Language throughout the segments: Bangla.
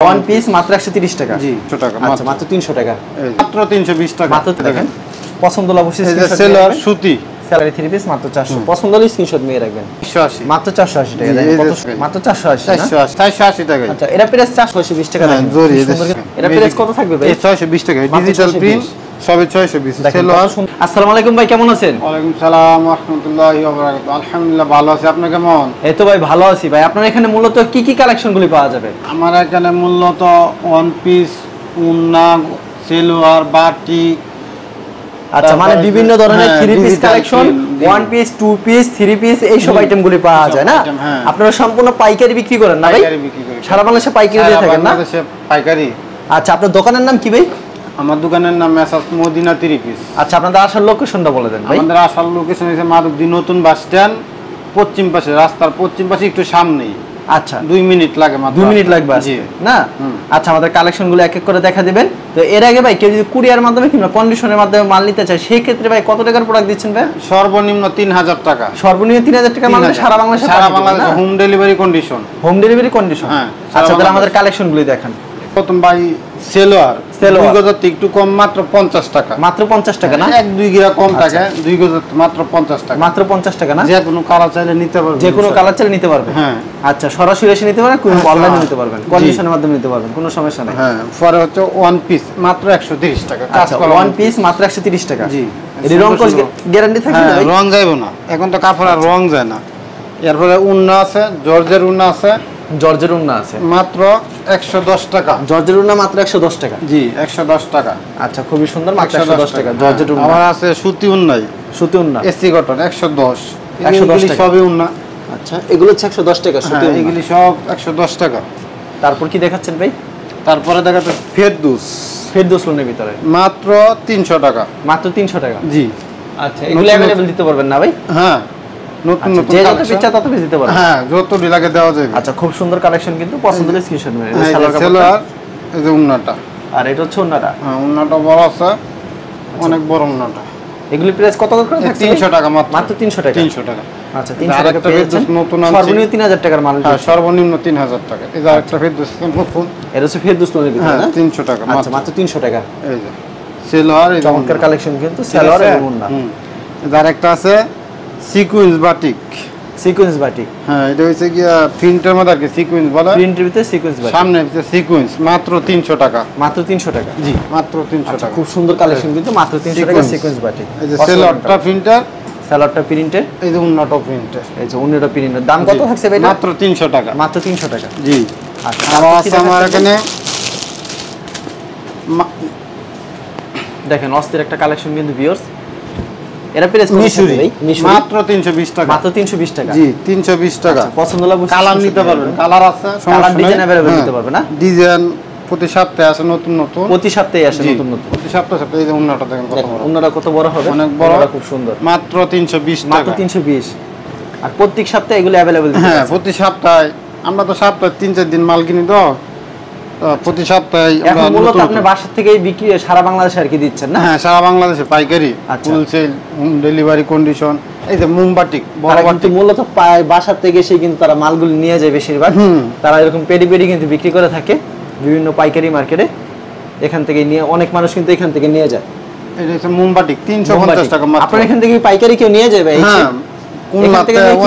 ওয়ান পিস মাত্র 130 টাকা। জি 100 টাকা। আচ্ছা মাত্র 300 টাকা, মাত্র 320 টাকা। মাত্র দেখেন পছন্দ হলে অবশ্যই স্ক্রিনশট সেলার সুতি স্যালারি 3 পিস মাত্র 400, পছন্দ হলে স্ক্রিনশট নিয়ে রাখবেন। 180 মাত্র 480 টাকা। মাত্র 480 480 টাকা। আচ্ছা এটা প্রাইস 420 টাকা দেখেন। এটা প্রাইস কত থাকবে ভাই? 620 টাকা। ডিজিটাল প্রিন্ট সবে 620। সেলার। আসসালামু আলাইকুম ভাই, কেমন আছেন? ওয়ালাইকুম সালাম ওয়া রাহমাতুল্লাহি ওয়া বারাকাতুহু। আলহামদুলিল্লাহ ভালো আছি, আপনি কেমন? এই তো ভাই ভালো আছি ভাই। আপনার এখানে মূলত কি কি কালেকশনগুলি পাওয়া যাবে? আমার এখানে মূলত ওয়ান পিস, উন্না, সেলোয়ার, বাটি, আচ্ছা মানে বিভিন্ন ধরনের 3 piece collection, 1 piece, 2 piece, 3 piece এই সব আইটেমগুলি পাওয়া যায় না? আপনারা সম্পূর্ণ পাইকারি বিক্রি করেন না ভাই? পাইকারি বিক্রি করি। সারা বাংলাদেশে পাইকারি দিয়ে থাকেন না? বাংলাদেশে পাইকারি। আচ্ছা আপনার দোকানের নাম কি ভাই? আমার দোকানের নাম মেসাজ মদিনা 3 পিস। আচ্ছা আপনাদের আসার লোকেশনটা বলে দেন ভাই। আমাদের আসার লোকেশন হচ্ছে মাধবদী নতুন বাস স্ট্যান্ড, পশ্চিম পাশে, রাস্তার পশ্চিম পাশে একটু সামনেই। আচ্ছা 2 মিনিট লাগে মাত্র। 2 মিনিট লাগবে আসতে না? আচ্ছা আমাদের কালেকশনগুলো এক এক করে দেখা দিবেন। তো এর আগে ভাই কেউ যদি কুরিয়ার মাধ্যমে কিংবা কন্ডিশনের মাধ্যমে মাল নিতে চায় সেই ক্ষেত্রে ভাই কত টাকার প্রোডাক্ট দিচ্ছেন ভাই? সর্বনিম্ন 3000 টাকা। সর্বনিম্ন 3000 টাকা মানে সারা বাংলাদেশে? সারা বাংলাদেশে home delivery condition. Home delivery condition. হ্যাঁ। আচ্ছা তাহলে আমাদের কালেকশনগুলো দেখান। প্রথম ভাই সেলোয়ার 2 গজ একটু কম, মাত্র 50 টাকা। মাত্র 50 টাকা না? 1-2 গিরা কম থাকে। 2 গজ মাত্র 50 টাকা। মাত্র 50 টাকা না? যে কোনো কালার চাইলে নিতে পারবেন। যে কোনো কালার চাইলে নিতে পারবেন। হ্যাঁ। আচ্ছা সরাসরি এসে নিতে পারবেন, অনলাইনে নিতে পারবেন, কন্ডিশনের মাধ্যমে নিতে পারবেন, কোনো সমস্যা নাই। হ্যাঁ। পরে হচ্ছে ওয়ান পিস মাত্র 130 টাকা। আচ্ছা ওয়ান পিস মাত্র 130 টাকা। জি। এর রং কোর্স গ্যারান্টি থাকে না ভাই? রং যাইবো না, এখন তো কাপড় আর রং যায় না। এরপরে উন্না আছে, জর্জের উন্না আছে। জর্জের উন্না আছে মাত্র 110 টাকা। জর্জের উন্না মাত্র 110 টাকা। জি 110 টাকা। আচ্ছা খুবই সুন্দর, মাত্র 110 টাকা জর্জের উন্না। আমার আছে সুতি উন্নাই, সুতি উন্না এসি কটন 110 টাকা সবই উন্না। আচ্ছা এগুলো হচ্ছে 110 টাকা সুতি উন্না, এগুলি সব 110 টাকা। তারপর কি দেখাচ্ছেন ভাই? তারপরে দেখাতে ফেরদৌস। ফেরদৌস লোনের ভিতরে মাত্র 300 টাকা। মাত্র 300 টাকা। জি। আচ্ছা এগুলো अवेलेबल দিতে পারবেন না ভাই? হ্যাঁ নতুন নতুন যে যত পিচ্চা তত বেশি দিতে পারবেন। হ্যাঁ যতটি লাগে দেওয়া যাবে। আচ্ছা খুব সুন্দর কালেকশন, কিন্তু পছন্দ হলে স্ক্রিনশট মেরে সেলোয়ার। এই যে উন্নাটা, আর এটা হচ্ছে উন্নাটা। হ্যাঁ উন্নাটা বড় আছে, অনেক বড় উন্নাটা। এগুলি প্রাইস কত করে থাকছে? 300 টাকা মাত্র। মাত্র 300 টাকা। 300 টাকা। আচ্ছা 300 টাকা পেয়েছেন। নতুন আছে সর্বনিম্ন 3000 টাকার মাল। হ্যাঁ সর্বনিম্ন 3000 টাকা। এই যে আরেকটা ফেরদৌস নতুন, এটা হচ্ছে ফেরদৌস লোনের ভিতরে না? 300 টাকা আচ্ছা মাত্র 300 টাকা। এই যে সেলোয়ার, এই চমৎকার কালেকশন কিন্তু সেলোয়ার এবং উন্না। এই যে আরেকটা আছে সিকোয়েন্স বাটিক। Sequence batik. হ্যাঁ এটা হইছে কি প্রিন্টের মধ্যে আর কি সিকোয়েন্স বলে। প্রিন্টের ভিতরে সিকোয়েন্স বাটিক। সামনে হচ্ছে সিকোয়েন্স, মাত্র 300 টাকা। মাত্র 300 টাকা। জি মাত্র 300 টাকা। খুব সুন্দর কালেকশন কিন্তু মাত্র 300 টাকা সিকোয়েন্স বাটিক। এই যে সেলোয়ারটা প্রিন্টার, সেলোয়ারটা প্রিন্টের, এই যে উন্নাটা প্রিন্টার, এই যে উন্নাটা প্রিন্টের। দাম কত থাকছে ভাই? মাত্র 300 টাকা। মাত্র 300 টাকা। জি। আচ্ছা আমার এখানে দেখেন অস্থির একটা কালেকশন কিন্তু ভিউয়ার্স। এরা প্রাইস মিশরি মাত্র 320 টাকা। মাত্র 320 টাকা। জি 320 টাকা। পছন্দ হলে কালার নিতে পারবেন, কালার আছে, কালার ডিজাইন अवेलेबल নিতে পারবেন না? ডিজাইন প্রতি সপ্তাহে আসে নতুন নতুন, প্রতি সপ্তাহে আসে নতুন নতুন, প্রতি সপ্তাহে। এই যে উন্নাটা দেখেন কত বড়। উন্নাটা কত বড় হবে? অনেক বড়, খুব সুন্দর। মাত্র 320 টাকা। মাত্র 320। আর প্রত্যেক সপ্তাহে এগুলো अवेलेबल দিতে? হ্যাঁ প্রতি সপ্তাহে। আমরা তো সপ্তাহে 3-4 দিন মাল কিনি, তো প্রতি সপ্তাহে আমরা মূলত আপনি বাসা থেকেই বিক্রি সারা বাংলাদেশে আর কি দিচ্ছেন না? হ্যাঁ সারা বাংলাদেশে পাইকারি, হোলসেল, হোম ডেলিভারি কন্ডিশন। এই যে মোমবাটিক বড় বাটিক মূলত বাসা থেকে এসে কিন্তু তারা মালগুলো নিয়ে যায় বেশিরভাগ। তারা এরকম পেডি পেডি কিন্তু বিক্রি করে থাকে বিভিন্ন পাইকারি মার্কেটে। এখান থেকে নিয়ে অনেক মানুষ কিন্তু এখান থেকে নিয়ে যায়। এটা হচ্ছে মোমবাটিক 350 টাকা মাত্র। আপনার এখান থেকে পাইকারি কেউ নিয়ে যায় ভাই? হ্যাঁ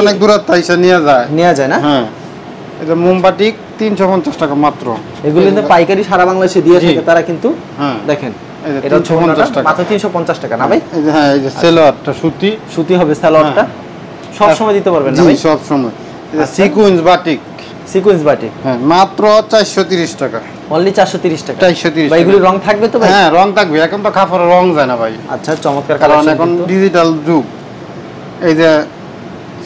অনেক দূরত্ব এসে নিয়ে যায় না? হ্যাঁ এটা মোমবাটিক 350 টাকা মাত্র। এগুলো কিন্তু পাইকারি সারা বাংলাদেশে দিয়ে থাকে তারা কিন্তু। দেখেন এটা 350 টাকা, মাত্র 350 টাকা না ভাই? এই যে হ্যাঁ এই যে সেলোয়ারটা সুতি, সুতি হবে সেলোয়ারটা। সব সময় দিতে পারবেন না ভাই? জি সব সময়। এটা সিকোয়েন্স বাটিক। সিকোয়েন্স বাটিক হ্যাঁ মাত্র 430 টাকা। অনলি 430 টাকা। 430 ভাই এগুলো রং থাকবে তো ভাই? হ্যাঁ রং থাকবে, এখন তো কাপড়ের রং যায় না ভাই। আচ্ছা চমৎকার কারণ কালেকশন, এখন ডিজিটাল যুগ। এই যে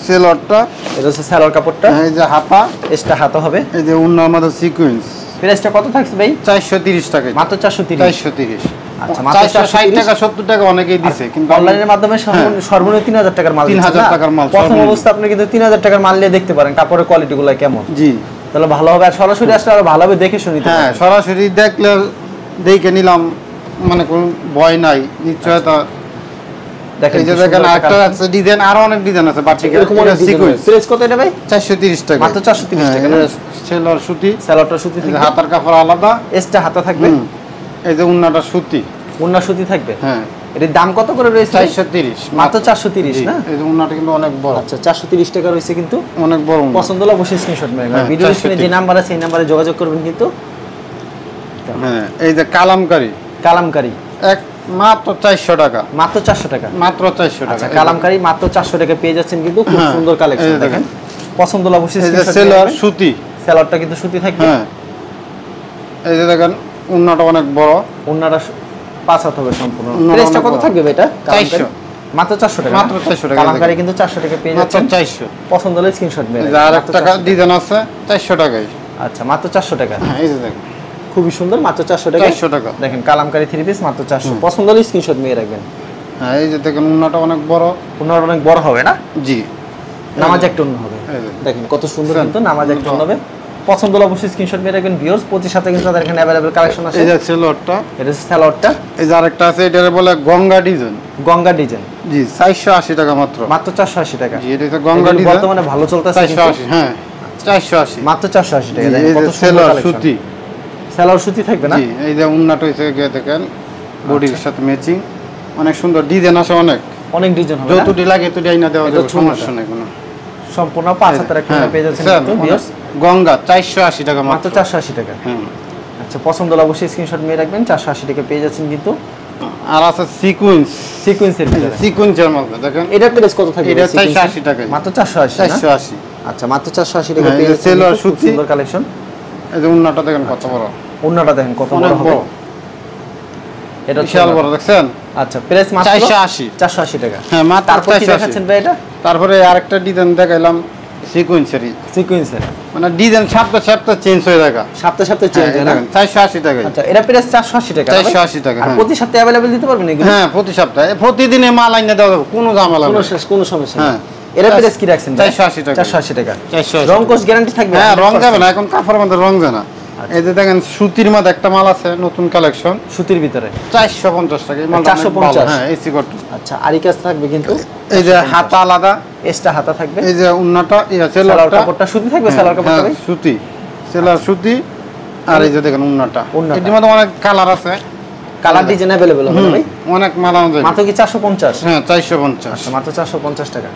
সেলোয়ারটা, এটা হচ্ছে সেলোয়ার কাপড়টা। এই যে হাতা, এক্সট্রা হাতা হবে। এই যে উন্নার মধ্যে সিকোয়েন্স। প্রাইসটা কত থাকছে ভাই? 430 টাকা। মাত্র 430। 430। আচ্ছা মাত্র 460 টাকা 70 টাকা অনেকেই দিছে, কিন্তু অনলাইনের মাধ্যমে সর্বনিম্ন 3000 টাকার মাল। 3000 টাকার মাল প্রথম অবস্থা আপনি কিন্তু 3000 টাকার মাল নিয়ে দেখতে পারেন কাপড়ের কোয়ালিটিগুলো কেমন। জি তাহলে ভালো হবে। আর সরাসরি আসলে আরো ভালোভাবে দেখে শুনিতে। হ্যাঁ সরাসরি দেখলে দেখে নিলাম, মানে কোনো ভয় নাই, নিশ্চয়তা দেখেন এই যে দেখেন একটা আছে ডিজাইন, আরো অনেক ডিজাইন আছে বাটিক এরকম অনেক সিকোয়েন্স। প্রাইস কত এটা ভাই? 430 টাকা, মাত্র 430 টাকা না? সেলর সুতি, সেলরটা সুতি থাকবে, হাতার কাপড় আলাদা, এক্সট্রা হাতা থাকবে। এই যে উন্নাটা সুতি, উন্না সুতি থাকবে। হ্যাঁ, এর দাম কত করে রয়েছে? 430, মাত্র 430 না? এই যে উন্নাটা কিন্তু অনেক বড়। আচ্ছা 430 টাকা রয়েছে কিন্তু অনেক বড়। পছন্দ হলে অবশ্যই স্ক্রিনশট মারবেন। ভিডিও স্ক্রিনে যে নাম্বার আছে এই নম্বরে যোগাযোগ করবেন কিন্তু। হ্যাঁ, এই যে কালামকারী, কালামকারী এক মাত্র 400 টাকা, মাত্র 400 টাকা, মাত্র 400 টাকা। আচ্ছা কালামকারী মাত্র 400 টাকা পেয়ে যাচ্ছেন কিন্তু, খুব সুন্দর কালেকশন দেখেন। পছন্দ হলে অবশ্যই স্ক্রিনশট মারবেন। সেলর সুতি, সেলরটা কিন্তু সুতি থাকবে। হ্যাঁ, এই যে দেখেন উন্নাটা অনেক বড়, উন্নাটা 5 হাত হবে সম্পূর্ণ। প্রাইসটা কত থাকবে এটা? 400, মাত্র 400 টাকা, মাত্র 400 টাকা। কালামকারী কিন্তু 400 টাকা পেয়ে যাচ্ছেন, মাত্র 400। পছন্দ হলে স্ক্রিনশট মেরে। আর এক টাকা ডিজাইন আছে 400 টাকায়। আচ্ছা মাত্র 400 টাকা। হ্যাঁ, এই যে দেখেন খুবই সুন্দর, মাত্র 400 টাকা। 400 টাকা দেখেন কালামকারী 3 পিস মাত্র 400, পছন্দ হলে স্ক্রিনশট মেরে রাখবেন। হ্যাঁ, এই যে দেখেন উন্নাটা অনেক বড়, উন্নাটা অনেক বড় হবে না? জি, নামাজ একটা উন্না হবে। দেখেন কত সুন্দর কিন্তু নামাজ একটা উন্না হবে। পছন্দ হলে অবশ্যই স্ক্রিনশট মেরে রাখবেন ভিউয়ার্স। প্রতি সাথে কিন্তু তাদের এখানে अवेलेबल কালেকশন আছে। এই যে সেলরটা, এটা হচ্ছে সালোয়ারটা। এই যে আরেকটা আছে, এটারে বলে গঙ্গা ডিজাইন। গঙ্গা ডিজাইন, জি, 480 টাকা মাত্র, মাত্র 480 টাকা। জি, এটা হচ্ছে গঙ্গা ডিজাইন, বর্তমানে ভালো চলতেছে। 480, হ্যাঁ 480, মাত্র 480 টাকা। দেখেন এই কত যে সুন্দর সেলর কালেকশন। সুতি, সেলর সুতি থাকবে না? জি, এই যে উন্নাটা হইছে গিয়ে দেখেন বডির সাথে ম্যাচিং, অনেক সুন্দর ডিজাইন আছে, অনেক অনেক ডিজাইন হবে। যতটি লাগে ততটি আইনা দেওয়া যাবে, সমস্যা নাই কোনো। সম্পূর্ণ 5 হাতের একটা পেয়ে যাচ্ছেন কিন্তু ভিউয়ার্স। গঙ্গা 480 টাকা মাত্র 480 টাকা। হ্যাঁ, আচ্ছা পছন্দ হলে অবশ্যই স্ক্রিনশট মেরে রাখবেন। 480 টাকা পেয়ে যাচ্ছেন কিন্তু। আর আছে সিকোয়েন্স, সিকোয়েন্সের ভিতরে, সিকোয়েন্সের মধ্যে দেখেন এটা প্রাইস কত থাকবে? এটা 480 টাকা, মাত্র 480 না? 480। আচ্ছা মাত্র 480 টাকা পেয়ে যাচ্ছেন। সেলর সুতি, সুন্দর কালেকশন। এই যে উন্নাটা দেখেন কত বড়, উন্নাটা দেখেন কত বড় হবে। এটা বিশাল বড়, দেখছেন? আচ্ছা প্রাইস মাত্র 480, 480 টাকা। হ্যাঁ, মাত্র তারপর কি দেখাচ্ছেন ভাই এটা? তারপরে আরেকটা ডিজাইন দেখাইলাম সিকোয়েন্সেরই, সিকোয়েন্সের, মানে ডিজাইন সপ্তাহে চেঞ্জ হয়ে যায়, সপ্তাহে চেঞ্জ হয় না? 480 টাকা। আচ্ছা এটা প্রাইস 480 টাকা। 480 টাকা। আর প্রতি সপ্তাহে अवेलेबल দিতে পারবেন এগুলো? হ্যাঁ, প্রতি সপ্তাহে, প্রতিদিনে মাল আইনা দেওয়া যাবে, কোনো ঝামেলা নেই, কোনো সমস্যা নেই। হ্যাঁ, এর প্রাইস কি রাখছেন? 480 টাকা। 480 টাকা। 480, রং কোর্স গ্যারান্টি থাকবে? হ্যাঁ, রং যাবে না, এখন কাপড়ের মধ্যে রং যায় না। এই যে দেখেন সুতির মধ্যে একটা মাল আছে, নতুন কালেকশন, সুতির ভিতরে 450 টাকা। এই মালটা 450, হ্যাঁ, এসি কটন। আচ্ছা আরি কাজ থাকবে কিন্তু। এই যে হাতা আলাদা, এক্সট্রা হাতা থাকবে। এই যে উন্নাটা, সেলার কাপড়টা সুতি থাকবে। সেলার কাপড়টা ভাই সুতি, সেলার সুতি। আর এই যে দেখেন উন্নাটা, এর মধ্যে অনেক কালার আছে, কালার ডিজাইন अवेलेबल হবে ভাই, অনেক মাল আনা যাবে। মাত্র কি 450? হ্যাঁ, 450। আচ্ছা মাত্র 450 টাকা।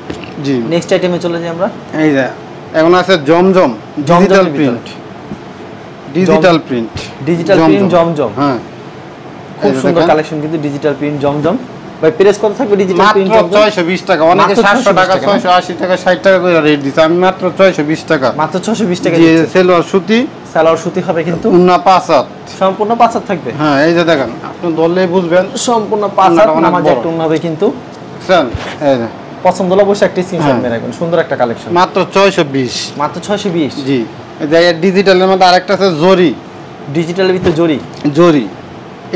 জি, নেক্সট আইটেমে চলে যাই আমরা। এই যে এখন আছে Zamzam digital print, digital print, digital print Zamzam. হ্যাঁ, খুব সুন্দর কালেকশন কিন্তু ডিজিটাল প্রিন্ট জমজম। ভাই প্রাইস কত থাকবে ডিজিটাল প্রিন্ট জমজম? মাত্র 620 টাকা। অনেকে 700 টাকা, 680 টাকা, 60 টাকা করে রেট দিছে, আমি মাত্র 620 টাকা। মাত্র 620 টাকা। জি, সেলোয়ার সুতি, সালোয়ার সুতি হবে কিন্তু, উন্না 5 হাত, সম্পূর্ণ 5 হাত থাকবে। হ্যাঁ, এই যে দেখেন, আপনি ধরলেই বুঝবেন সম্পূর্ণ 5 হাত নামাজ একটা উন্না হবে কিন্তু। বুঝছেন? এই যে পছন্দ হলে অবশ্যই একটা স্ক্রিনশট মেরে রাখবেন। সুন্দর একটা কালেকশন, মাত্র 620। মাত্র 620। জি, এই যে ডিজিটালের মধ্যে আরেকটা আছে জরি, ডিজিটালের ভিতরে জরি, জরি,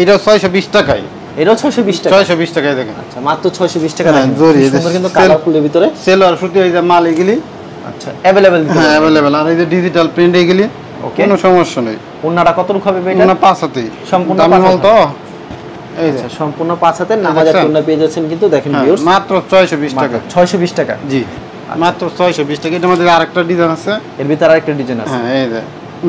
এটা 620 টাকায়। এটাও 620 টাকা। 620 টাকায় দেখেন। আচ্ছা মাত্র 620 টাকা দেখেন। জরি, সুন্দর কিন্তু কালারফুলের ভিতরে। সেলোয়ার সুতি, এই যে মাল এগুলি আচ্ছা अवेलेबल দিতে হ্যাঁ अवेलेबल। আর এই যে ডিজিটাল প্রিন্ট এগুলি কোনো সমস্যা নেই। উন্নাটা কত রূপ হবে এটা? উন্না 5 হাতেই, সম্পূর্ণ দামি মাল তো। এই যে সম্পূর্ণ 5 হাতের নামাজ একটা উন্না পেয়ে যাচ্ছেন কিন্তু। দেখেন ভিউয়ার্স, মাত্র 620 টাকা। 620 টাকা। জি, মাত্র 620 টাকা। এটার মধ্যে আরেকটা ডিজাইন আছে, এর ভিতরে আরেকটা ডিজাইন আছে। হ্যাঁ, এই যে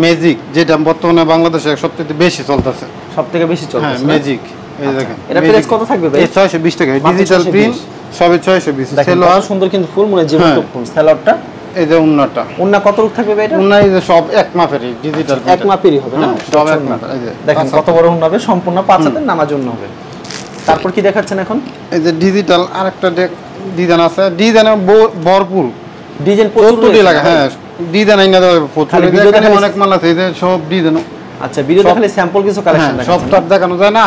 ম্যাজিক, যেটা বর্তমানে বাংলাদেশে সবচেয়ে বেশি চলতেছে, সবথেকে বেশি চলতেছে। হ্যাঁ, ম্যাজিক। এই দেখেন, এটা প্রাইস কত থাকবে ভাই? 620 টাকা। ডিজিটাল প্রিন্ট সবে 620। সেলোয়ার সুন্দর কিন্তু ফুল মনে জীবন্ত ফুল। সেলোয়ারটা এই যে উন্নাটা, উন্না কত রূপ থাকবে ভাই এটা? উন্না এই যে সব এক মাপেরই, ডিজিটাল এক মাপেরই হবে না? সব এক মাপের। এই যে দেখেন কত বড় উন্না হবে, সম্পূর্ণ 5 হাতের নামাজ উন্না হবে। তারপর কি দেখাচ্ছেন এখন? এই যে ডিজিটাল আরেকটা ডিজাইন আছে, ডিজাইনে ভরপুর ডিজাইন প্রচুর লাগে। হ্যাঁ, ডিজাইন আইনা দেওয়া প্রচুর, অনেক মাল আছে, এই যে সব ডিজাইন। আচ্ছা ভিডিও দেখালে স্যাম্পল কিছু কালেকশন দেখাচ্ছেন, সব তার দেখানো যায় না।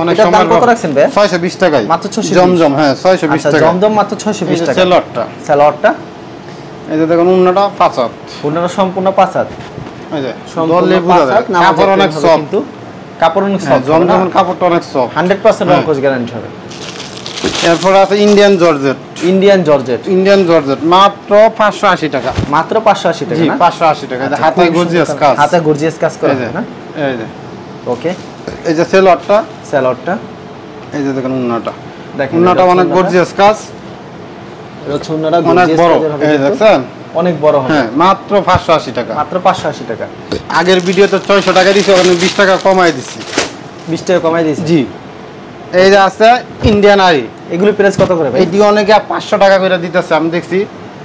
অনেক সময় কত রাখছেন ভাই? 620 টাকায় মাত্র 620। জমজম, হ্যাঁ 620 টাকা। জমজম মাত্র 620 টাকা। সেলোয়ারটা, সেলোয়ারটা এই যে দেখুন উন্নাটা 5 হাত, উন্নাটা সম্পূর্ণ 5 হাত। এই যে সম্পূর্ণ দলে 5 বুঝা হাত, যায়, কাপড় অনেক সফট কিন্তু কাপড় অনেক সফট। জমজমের কাপড়টা অনেক সফট, 100% রংকশ গ্যারান্টি হবে। এরপর আছে Indian georgette, Indian georgette, Indian georgette মাত্র 580 টাকা। মাত্র 580 টাকা জি, না? 580 টাকা। হাতে গর্জিয়াস কাজ, হাতে গর্জিয়াস কাজ করা হয় না? এই যে ওকে, এই যে সেলোয়ারটা, সেলোয়ারটা, এই যে দেখুন উন্নাটা দেখেন উন্নাটা অনেক গর্জিয়াস কাজ, এটা হচ্ছে উন্নাটা অনেক বড়, এই দেখছেন অনেক বড় হবে। হ্যাঁ মাত্র 580 টাকা, মাত্র 580 টাকা। আগের ভিডিওতে 600 টাকা দিছি, ওখানে 20 টাকা কমাই দিছি। 20 টাকা কমাই দিয়েছি। জি। এই যে আছে ইন্ডিয়ান আরি, এগুলো প্রাইস কত করে ভাই? এই অনেকে 500 টাকা করে দিতেছে আমি দেখছি,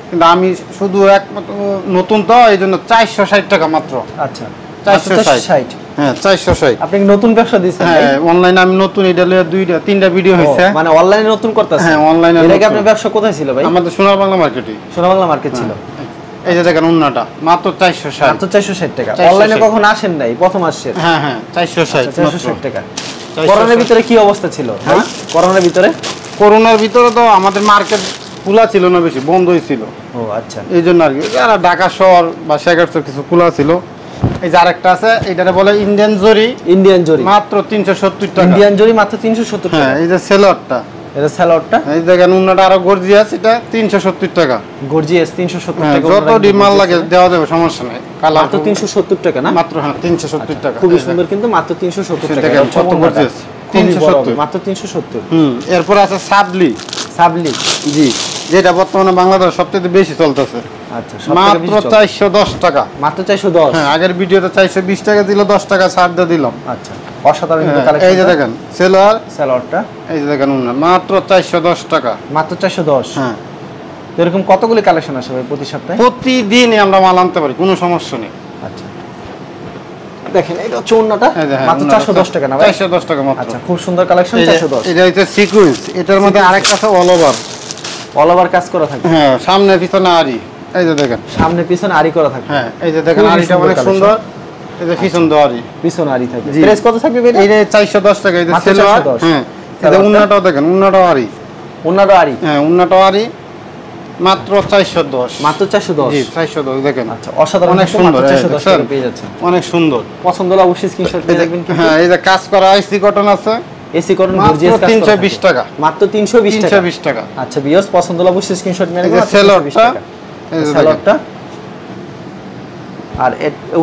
কিন্তু আমি শুধু একমাত্র নতুন তো এইজন্য 460 টাকা মাত্র। আচ্ছা 460। হ্যাঁ 460। আপনি কি নতুন ব্যবসা দিয়েছেন? হ্যাঁ অনলাইনে আমি নতুন, এটা লইয়া 2-3টা ভিডিও হইছে। মানে অনলাইনে নতুন করতেছেন? হ্যাঁ অনলাইনে। এর আগে আপনার ব্যবসা কোথায় ছিল ভাই? আমাদের সোনার বাংলা মার্কেটে। সোনার বাংলা মার্কেট ছিল। এই যে দেখেন উন্নাটা মাত্র 460। মাত্র 460 টাকা। অনলাইনে কখন আসেন নাই? প্রথম আসছেন? হ্যাঁ হ্যাঁ 460। 460 টাকা। করোনার ভিতরে কি অবস্থা ছিল ভাই? করোনার ভিতরে? করোনার ভিতরে তো আমাদের মার্কেট খোলা ছিল না, বেশি বন্ধই ছিল। ও আচ্ছা। এই জন্য আর কি, যারা ঢাকা শহর বা শেখারচর কিছু খোলা ছিল। এই যে আরেকটা আছে, এটারে বলে ইন্ডিয়ান জরি। ইন্ডিয়ান জরি মাত্র 370 টাকা। ইন্ডিয়ান জরি মাত্র 370 টাকা। হ্যাঁ এই যে সেলরটা, এটা সেলরটা। এই দেখেন উন্নাটা আরো গর্জিয়াস, এটা 370 টাকা। গর্জিয়াস 370 টাকা। যত ডিমান্ড লাগে দেওয়া যাবে, সমস্যা নাই। কালার মাত্র 370 টাকা না? মাত্র হ্যাঁ 370 টাকা। খুবই সুন্দর, কিন্তু মাত্র 370 টাকা। দেখেন কত গর্জিয়াস, 370 মাত্র 370। এরপর আছে সাবলি। সাবলি, জি, যেটা বর্তমানে বাংলাদেশে সবচেয়ে বেশি চলতেছে। আচ্ছা মাত্র 410 টাকা। মাত্র 410। হ্যাঁ আগের ভিডিওতে 420 টাকা দিল, 10 টাকা ছাড় দিয়ে দিলাম। আচ্ছা অসাধারণ কিন্তু কালেকশন। এই যে দেখেন সেলার, সেলরটা। এই যে দেখেন উন্না মাত্র 410 টাকা। মাত্র 410। হ্যাঁ এরকম কতগুলি কালেকশন আসে ভাই প্রতি সপ্তাহে? প্রতিদিনই আমরা মাল আনতে পারি, কোনো সমস্যা নেই। আচ্ছা দেখেন এটা হচ্ছে উন্নাটা, মাত্র 410 টাকা না ভাই? 410 টাকা মাত্র। আচ্ছা খুব সুন্দর কালেকশন। 410। এটা হচ্ছে সিকোয়েন্স, এটার মধ্যে আরেকটা আছে অল ওভার। অল ওভার কাজ করা থাকে। হ্যাঁ সামনে পিছনে আরি, এই যে দেখেন সামনে পিছনে আরি করা থাকে। হ্যাঁ এই যে দেখেন আরিটা অনেক সুন্দর, এই যে পিছন দিয়ে আরি, পিছনে আরি থাকে। প্রাইস কত থাকবে ভাই? এই যে 410 টাকা। এই যে সেলোয়ার, হ্যাঁ এই যে উন্নাটাও দেখেন, উন্নাটাও আরি। উন্নাটাও আরি? হ্যাঁ উন্নাটাও আরি, মাত্র 410। মাত্র 410। জি 410 দেখেন। আচ্ছা অসাধারণ, অনেক সুন্দর, 410 টাকা পেয়ে যাচ্ছেন। অনেক সুন্দর। পছন্দ হলে অবশ্যই স্ক্রিনশট নিয়ে রাখবেন। কিন্তু হ্যাঁ এই যে কাজ করা আইসি কটন আছে, এসি কটন গর্জিয়াস কাজ করা। 320 টাকা। মাত্র 320 টাকা। 320 টাকা। আচ্ছা ভিউয়ার্স পছন্দ হলে অবশ্যই স্ক্রিনশট নিয়ে এই রাখবেন। যে সেলরটা, এই যে সেলরটা আর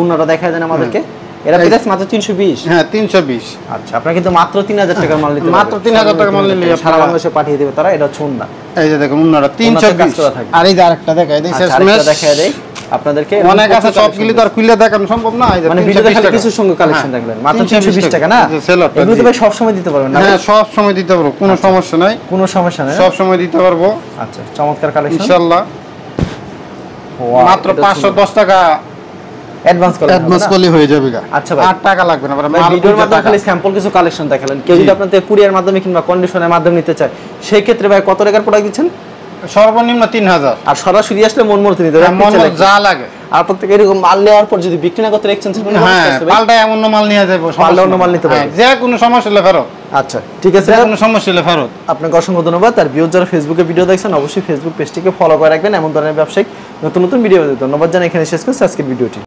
উন্নাটা দেখায় দেন আমাদেরকে। এরা প্রাইস মাত্র 320। হ্যাঁ 320। আচ্ছা আপনারা কিন্তু মাত্র 3000 টাকার মাল নিতে পারবেন। মাত্র 3000 টাকার মাল নিলে সারা বাংলাদেশে পাঠিয়ে দেবে তারা। এটা হচ্ছে উন্না। এই যে দেখুন উন্নাটা 320। আর এই যে আরেকটা দেখাই দেই, শেষ ম্যাচ দেখায় দেই আপনাদেরকে। অনেক আছে, সবগুলি তো আর খুলে দেখানো সম্ভব না। এই যে মানে ভিডিওতে খালি কিছু সঙ্গে কালেকশন দেখলেন। মাত্র 320 টাকা না? এগুলো তো ভাই সব সময় দিতে পারবেন না? হ্যাঁ সব সময় দিতে পারবো, কোনো সমস্যা নাই। কোনো সমস্যা নাই, সব সময় দিতে পারবো। আচ্ছা চমৎকার কালেকশন ইনশাআল্লাহ। মাত্র 510 টাকা অ্যাডভান্স করলে হয়ে যাবে। আচ্ছা ভাই 8 টাকা লাগবে না। ভাই ভিডিওর মাধ্যমে খালি স্যাম্পল কিছু কালেকশন দেখালেন। কেউ যদি আপনাদের কুরিয়ার মাধ্যমে কিংবা কন্ডিশনের মাধ্যমে নিতে চায়, সেই ক্ষেত্রে ভাই কত টাকার প্রোডাক্ট দিচ্ছেন? সর্বনিম্ন 3000। আর সরাসরি আসলে মন মতো নিতে হবে, যা লাগে। আর প্রত্যেক এরকম মাল নেওয়ার পর যদি বিক্রি না করতে এক্সচেঞ্জের কোনো হ্যাঁ পাল্টা এমন মাল নিয়ে যাবে, পাল্টা অন্য মাল নিতে পারবে, যে কোনো সমস্যা হলে ফেরত। আচ্ছা ঠিক আছে, কোনো সমস্যা হলে ফেরত। আপনাকে অসংখ্য ধন্যবাদ। আর ভিউয়ার যারা ফেসবুকে ভিডিও দেখছেন অবশ্যই ফেসবুক পেজটিকে ফলো করে রাখবেন। এমন ধরনের ব্যবসায়িক নতুন নতুন ভিডিও ধন্যবাদ জানাই। এখানে শেষ করছি আজকের ভিডিওটি।